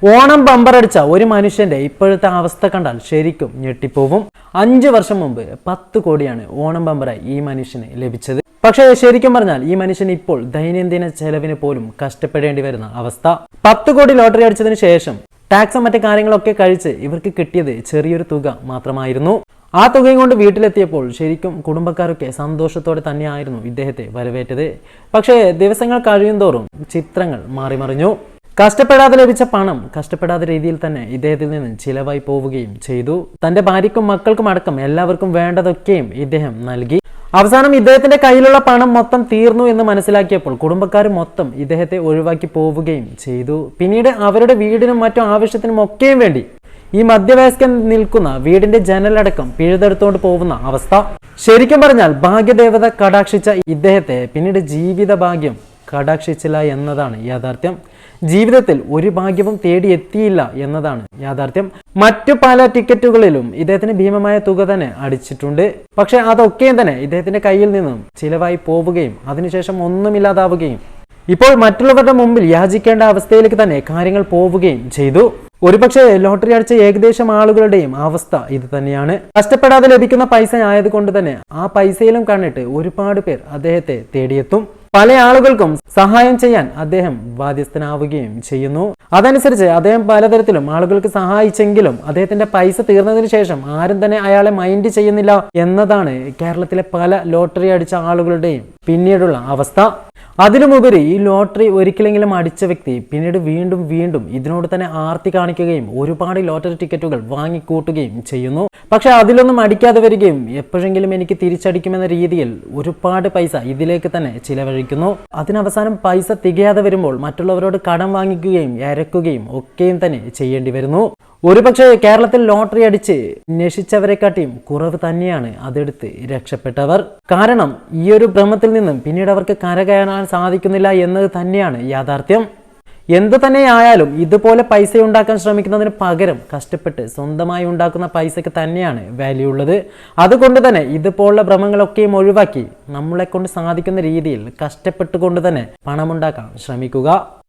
ഓണം ബമ്പറടിച്ച ഒരു മനുഷ്യന്റെ ഇപ്പോഴത്തെ അവസ്ഥ കണ്ടാൽ ശരിക്കും ഞെട്ടിപ്പോവും. 5 വർഷം മുമ്പ് 10 കോടിയാണ് ഓണം ബമ്പറായി ഈ മനുഷ്യന് ലഭിച്ചത്. പക്ഷേ ശരിക്കും പറഞ്ഞാൽ ഈ മനുഷ്യൻ ഇപ്പോൾ ദൈനംദിന ചെലവിന് പോലും കഷ്ടപ്പെടേണ്ടി വരുന്ന അവസ്ഥ. 10 കോടി ലോട്ടറി അടിച്ചതിന് ശേഷം ടാക്സും മറ്റു കാര്യങ്ങളൊക്കെ കഴിച്ച് ഇവർക്ക് കിട്ടിയത് ചെറിയൊരു തുക മാത്രമായിരുന്നു. ആ തുകയും കൊണ്ട് വീട്ടിലെത്തിയപ്പോൾ ശരിക്കും കുടുംബക്കാരൊക്കെ സന്തോഷത്തോടെ തന്നെയായിരുന്നു ഇദ്ദേഹത്തെ വരവേറ്റത്. പക്ഷേ ദിവസങ്ങൾ കഴിയുന്തോറും ചിത്രങ്ങൾ മാറിമറിഞ്ഞു. കഷ്ടപ്പെടാതെ ലഭിച്ച പണം കഷ്ടപ്പെടാത്ത രീതിയിൽ തന്നെ ഇദ്ദേഹത്തിൽ നിന്ന് ചിലവായി പോവുകയും ചെയ്തു. തന്റെ ഭാര്യയ്ക്കും മക്കൾക്കും അടക്കം എല്ലാവർക്കും വേണ്ടതൊക്കെയും ഇദ്ദേഹം നൽകി. അവസാനം ഇദ്ദേഹത്തിന്റെ കയ്യിലുള്ള പണം മൊത്തം തീർന്നു എന്ന് മനസ്സിലാക്കിയപ്പോൾ കുടുംബക്കാർ മൊത്തം ഇദ്ദേഹത്തെ ഒഴിവാക്കി പോവുകയും ചെയ്തു. പിന്നീട് അവരുടെ വീടിനും മറ്റു ആവശ്യത്തിനും ഒക്കെയും വേണ്ടി ഈ മധ്യവയസ്കൻ നിൽക്കുന്ന വീടിന്റെ ജനലടക്കം പിഴുതെടുത്തോണ്ട് പോകുന്ന അവസ്ഥ. ശരിക്കും പറഞ്ഞാൽ ഭാഗ്യദേവത കടാക്ഷിച്ച ഇദ്ദേഹത്തെ പിന്നീട് ജീവിത ഭാഗ്യം കടാക്ഷിച്ചില്ല എന്നതാണ് യാഥാർത്ഥ്യം. ജീവിതത്തിൽ ഒരു ഭാഗ്യവും തേടിയെത്തിയില്ല എന്നതാണ് യാഥാർത്ഥ്യം. മറ്റു പല ടിക്കറ്റുകളിലും ഇദ്ദേഹത്തിന് ഭീമമായ തുക തന്നെ അടിച്ചിട്ടുണ്ട്. പക്ഷെ അതൊക്കെയും തന്നെ ഇദ്ദേഹത്തിന്റെ കയ്യിൽ നിന്നും ചിലവായി പോവുകയും അതിനുശേഷം ഒന്നുമില്ലാതാവുകയും ഇപ്പോൾ മറ്റുള്ളവരുടെ മുമ്പിൽ യാചിക്കേണ്ട അവസ്ഥയിലേക്ക് തന്നെ കാര്യങ്ങൾ പോവുകയും ചെയ്തു. ഒരുപക്ഷെ ലോട്ടറി അടിച്ച ഏകദേശം ആളുകളുടെയും അവസ്ഥ ഇത് തന്നെയാണ്. കഷ്ടപ്പെടാതെ ലഭിക്കുന്ന പൈസ ആയതുകൊണ്ട് തന്നെ ആ പൈസയിലും കണ്ടിട്ട് ഒരുപാട് പേർ അദ്ദേഹത്തെ തേടിയെത്തും. പല ആളുകൾക്കും സഹായം ചെയ്യാൻ അദ്ദേഹം ബാധ്യസ്ഥനാവുകയും ചെയ്യുന്നു. അതനുസരിച്ച് അദ്ദേഹം പലതരത്തിലും ആളുകൾക്ക് സഹായിച്ചെങ്കിലും അദ്ദേഹത്തിന്റെ പൈസ തീർന്നതിന് ശേഷം ആരും തന്നെ അയാളെ മൈൻഡ് ചെയ്യുന്നില്ല എന്നതാണ് കേരളത്തിലെ പല ലോട്ടറി അടിച്ച ആളുകളുടെയും പിന്നീടുള്ള അവസ്ഥ. അതിലുമുപരി ഈ ലോട്ടറി ഒരിക്കലെങ്കിലും അടിച്ച വ്യക്തി പിന്നീട് വീണ്ടും വീണ്ടും ഇതിനോട് തന്നെ ആർത്തി കാണിക്കുകയും ഒരുപാട് ലോട്ടറി ടിക്കറ്റുകൾ വാങ്ങിക്കൂട്ടുകയും ചെയ്യുന്നു. പക്ഷെ അതിലൊന്നും അടിക്കാതെ വരികയും എപ്പോഴെങ്കിലും എനിക്ക് തിരിച്ചടിക്കുമെന്ന രീതിയിൽ ഒരുപാട് പൈസ ഇതിലേക്ക് തന്നെ ചിലവഴിക്കുന്നു. അതിനവസാനം പൈസ തികയാതെ വരുമ്പോൾ മറ്റുള്ളവരോട് കടം വാങ്ങിക്കുകയും ഇരക്കുകയും ഒക്കെയും തന്നെ ചെയ്യേണ്ടി വരുന്നു. ഒരുപക്ഷെ കേരളത്തിൽ ലോട്ടറി അടിച്ച് നശിച്ചവരെക്കാട്ടിയും കുറവ് തന്നെയാണ് അതെടുത്ത് രക്ഷപ്പെട്ടവർ. കാരണം ഈ ഒരു ഭ്രമത്തിൽ നിന്നും പിന്നീട് അവർക്ക് കരകയറാൻ സാധിക്കുന്നില്ല എന്നത് തന്നെയാണ് യാഥാർത്ഥ്യം. എന്തു തന്നെയായാലും ഇതുപോലെ പൈസ ഉണ്ടാക്കാൻ ശ്രമിക്കുന്നതിന് പകരം കഷ്ടപ്പെട്ട് സ്വന്തമായി ഉണ്ടാക്കുന്ന പൈസയ്ക്ക് തന്നെയാണ് വാല്യൂ ഉള്ളത്. അതുകൊണ്ട് തന്നെ ഇതുപോലുള്ള ഭ്രമങ്ങളൊക്കെയും ഒഴിവാക്കി നമ്മളെ കൊണ്ട് സാധിക്കുന്ന രീതിയിൽ കഷ്ടപ്പെട്ടുകൊണ്ട് തന്നെ പണമുണ്ടാക്കാൻ ശ്രമിക്കുക.